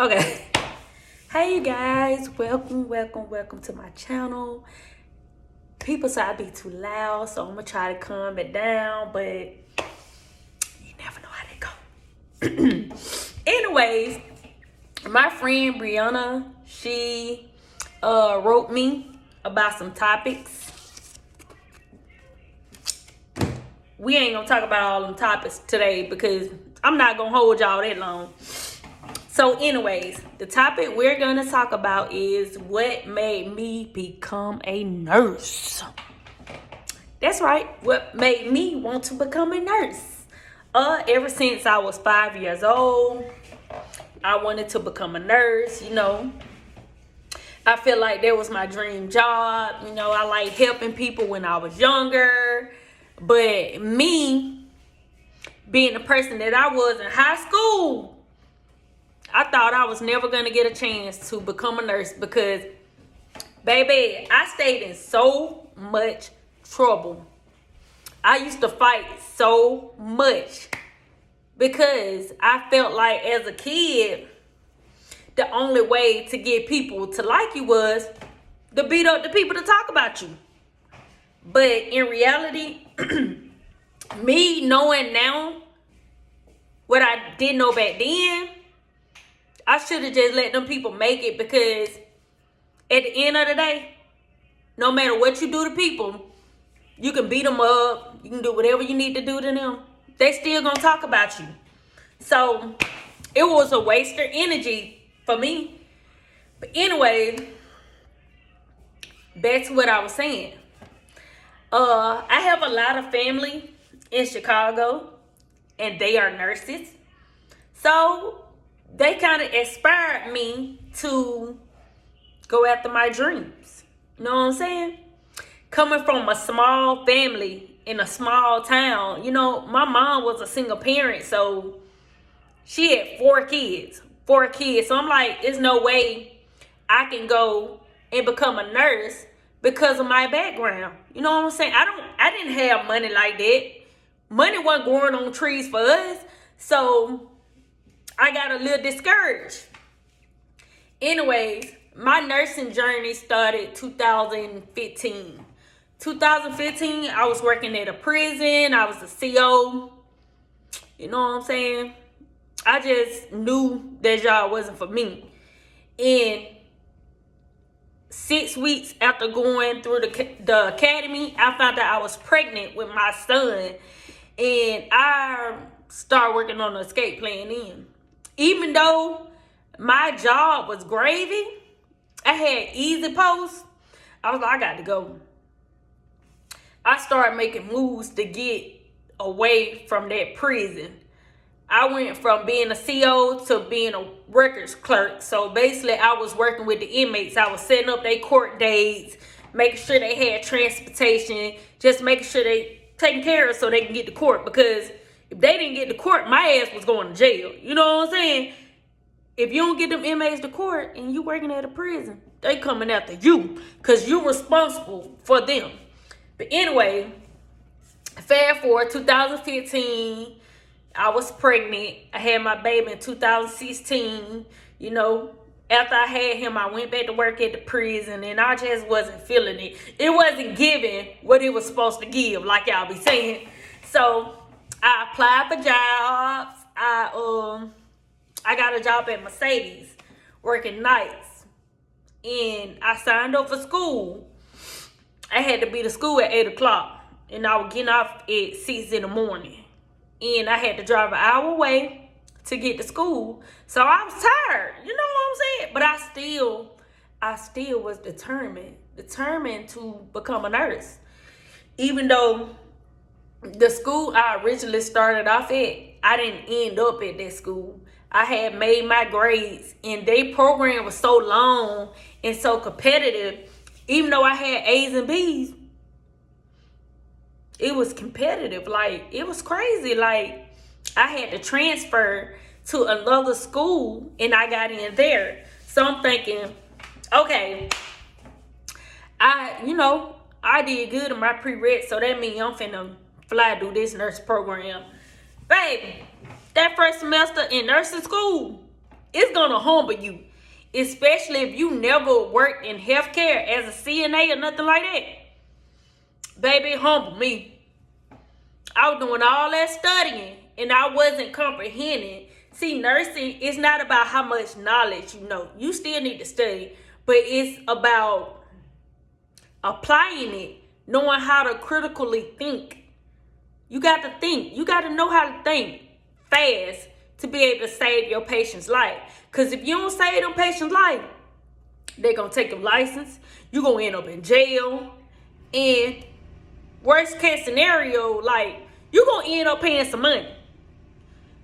Okay. Hey you guys, welcome to my channel. People say I be too loud, so I'm gonna try to calm it down, but you never know how they go. Anyways, my friend Brianna, she wrote me about some topics. We ain't gonna talk about all them topics today because I'm not gonna hold y'all that long. So anyways, the topic we're going to talk about is what made me become a nurse. That's right, what made me want to become a nurse. Ever since I was 5 years old, I wanted to become a nurse, I feel like that was my dream job. I like helping people when I was younger. But me, being the person that I was in high school, I thought I was never going to get a chance to become a nurse because, baby, I stayed in so much trouble. I used to fight so much because I felt like as a kid, the only way to get people to like you was to beat up the people to talk about you. But in reality, me knowing now what I didn't know back then, I should have just let them people make it because at the end of the day, no matter what you do to people, you can beat them up, you can do whatever you need to do to them. They still gonna talk about you. So it was a waste of energy for me. But anyway, back to what I was saying. I have a lot of family in Chicago and they are nurses. So they kind of inspired me to go after my dreams. You know what I'm saying? Coming from a small family in a small town, my mom was a single parent, so she had four kids. So I'm like, there's no way I can go and become a nurse because of my background. You know what I'm saying? I didn't have money like that. Money wasn't growing on trees for us. So I got a little discouraged. Anyways, my nursing journey started 2015. 2015, I was working at a prison. I was a CO. You know what I'm saying? I just knew that job wasn't for me. And 6 weeks after going through the academy, I found out I was pregnant with my son. And I started working on the escape plan then. Even though my job was gravy, I had easy posts, I was like, I got to go. I started making moves to get away from that prison. I went from being a CO to being a records clerk. So basically, I was working with the inmates. I was setting up their court dates, making sure they had transportation, just making sure they taken care of so they can get to court. Because if they didn't get to court, my ass was going to jail. You know what I'm saying? If you don't get them inmates to court and you working at a prison, they coming after you because you're responsible for them. But anyway, fast forward 2015, I was pregnant. I had my baby in 2016. After I had him, I went back to work at the prison and I just wasn't feeling it. It wasn't giving what it was supposed to give, like y'all be saying. So I applied for jobs. I got a job at Mercedes working nights. And I signed up for school. I had to be to school at 8 o'clock. And I was getting off at 6 in the morning. And I had to drive an hour away to get to school. So I was tired. You know what I'm saying? But I still was determined to become a nurse. Even though the school I originally started off at, I didn't end up at that school. I had made my grades and their program was so long and so competitive. Even though I had A's and B's, it was competitive. Like, it was crazy. Like, I had to transfer to another school and I got in there. So I'm thinking, okay, I did good in my pre-req, so that means I'm finna fly through this nurse program. Baby, that first semester in nursing school, It's gonna humble you, especially if you never worked in healthcare as a CNA or nothing like that. Baby, it humbled me. I was doing all that studying and I wasn't comprehending. See, nursing is not about how much knowledge you know. You still need to study, but it's about applying it, knowing how to critically think. You got to think. You got to know how to think fast to be able to save your patient's life. Because if you don't save them patient's life, they're going to take your license. You're going to end up in jail. And worst case scenario, like, you're going to end up paying some money.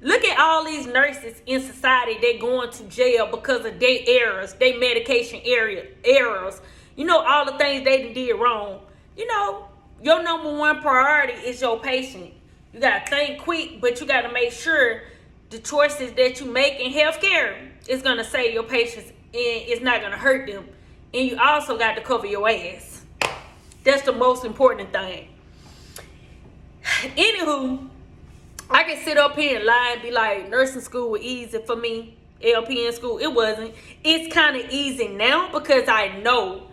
Look at all these nurses in society. They're going to jail because of their errors, their medication errors. You know, all the things they did wrong. You know, your number one priority is your patient. You got to think quick, but you got to make sure the choices that you make in healthcare is going to save your patients and it's not going to hurt them. And you also got to cover your ass. That's the most important thing. Anywho, I can sit up here and lie and be like, nursing school was easy for me. LPN school, it wasn't. It's kind of easy now because I know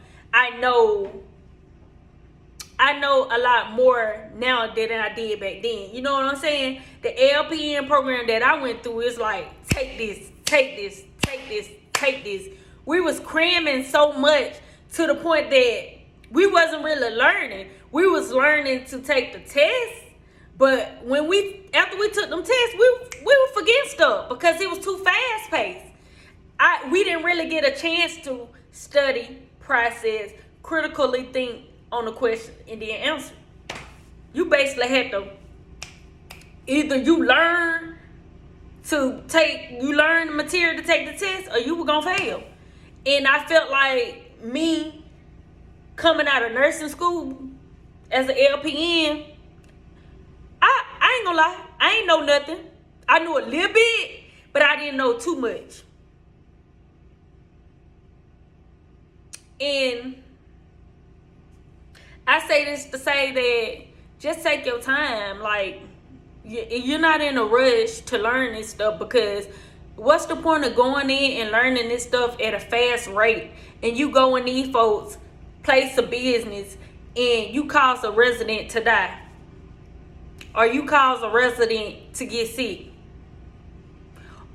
a lot more now than I did back then. You know what I'm saying? The LPN program that I went through is like, take this, take this, take this, take this. We was cramming so much to the point that we wasn't really learning. We was learning to take the test, but after we took them tests, we would forget stuff because it was too fast paced. We didn't really get a chance to study, process, critically think on the question and then answer. You basically had to either you learn the material to take the test or you were gonna fail. And I felt like me coming out of nursing school as an LPN, I ain't gonna lie, I ain't know nothing. I knew a little bit, but I didn't know too much. And I say this to say that just take your time. Like, you're not in a rush to learn this stuff because what's the point of going in and learning this stuff at a fast rate and you go in these folks' place of business and you cause a resident to die? Or you cause a resident to get sick?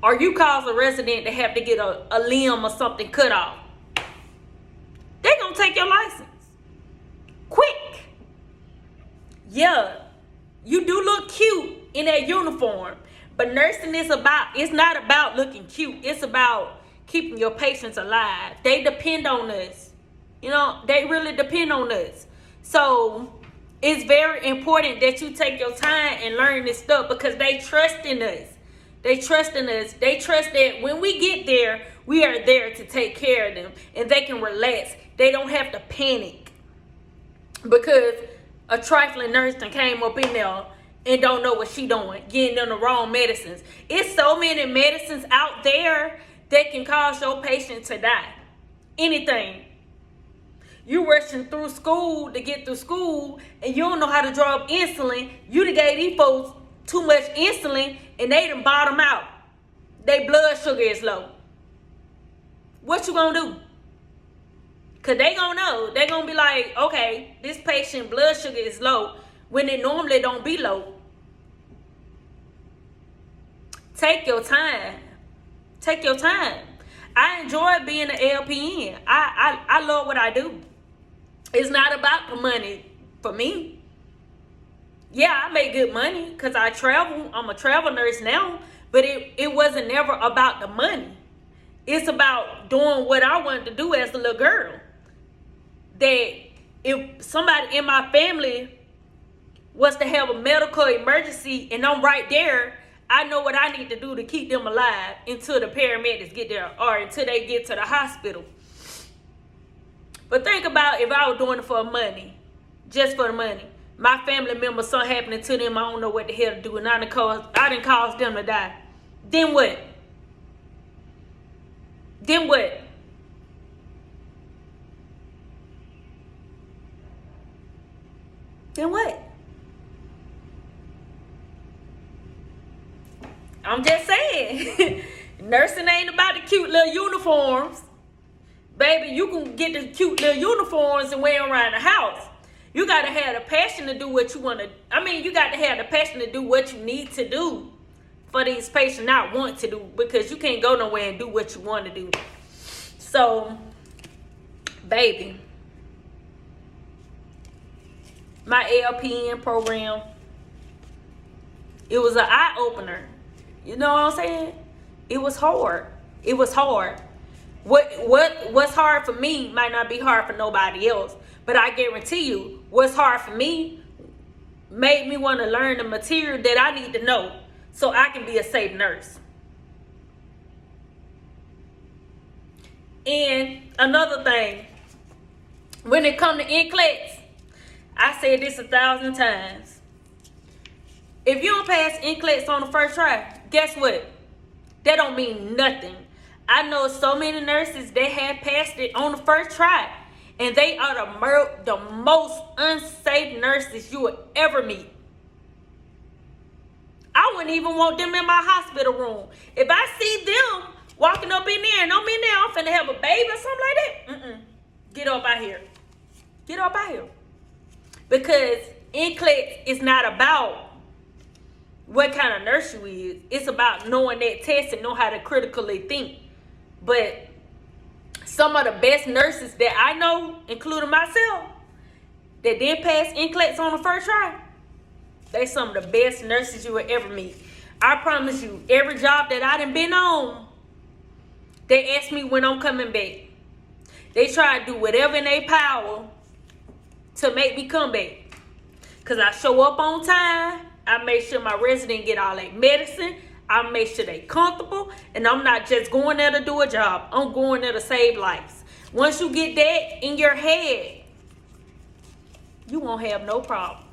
Or you cause a resident to have to get a limb or something cut off? They're going to take your license. Quick. Yeah, you do look cute in that uniform, but nursing is it's not about looking cute. It's about keeping your patients alive. They depend on us. You know, they really depend on us. So it's very important that you take your time and learn this stuff because they trust in us. They trust in us. They trust that when we get there, we are there to take care of them and they can relax. They don't have to panic because a trifling nurse that came up in there and don't know what she doing, getting them the wrong medicines. It's so many medicines out there that can cause your patient to die. Anything. You rushing through school to get through school and you don't know how to draw up insulin. You done gave these folks too much insulin and they done bottom out. Their blood sugar is low. What you gonna do? Because they gonna know. They gonna be like, okay, this patient blood sugar is low when it normally don't be low. Take your time. Take your time. I enjoy being an LPN. I love what I do. It's not about the money for me. Yeah, I make good money because I travel. I'm a travel nurse now. But it wasn't never about the money. It's about doing what I wanted to do as a little girl. That if somebody in my family was to have a medical emergency and I'm right there, I know what I need to do to keep them alive until the paramedics get there or until they get to the hospital. But think about if I was doing it for money, just for the money. My family member, something happening to them, I don't know what the hell to do, and I didn't cause them to die. Then what? Then what? Then what? I'm just saying. nursing ain't about the cute little uniforms. Baby, you can get the cute little uniforms and wear them around the house. You got to have the passion to do what you want to. You got to have the passion to do what you need to do for these patients not want to do, because you can't go nowhere and do what you want to do. So, baby, my LPN program, it was an eye-opener. You know what I'm saying? It was hard. It was hard. What's hard for me might not be hard for nobody else. But I guarantee you, what's hard for me made me want to learn the material that I need to know so I can be a safe nurse. And another thing, when it comes to NCLEX, I said this 1,000 times. If you don't pass NCLEX on the first try, guess what? That don't mean nothing. I know so many nurses that have passed it on the first try, and they are the most unsafe nurses you will ever meet. I wouldn't even want them in my hospital room. If I see them walking up in there and I'm in there, I'm finna have a baby or something like that, get up out here. Get up out here. Because NCLEX is not about what kind of nurse you is. It's about knowing that test and know how to critically think. But some of the best nurses that I know, including myself, that didn't pass NCLEX on the first try, they some of the best nurses you will ever meet. I promise you, every job that I done been on, they ask me when I'm coming back. They try to do whatever in their power to make me come back. Because I show up on time. I make sure my resident get all that medicine. I make sure they comfortable. And I'm not just going there to do a job. I'm going there to save lives. Once you get that in your head, you won't have no problem.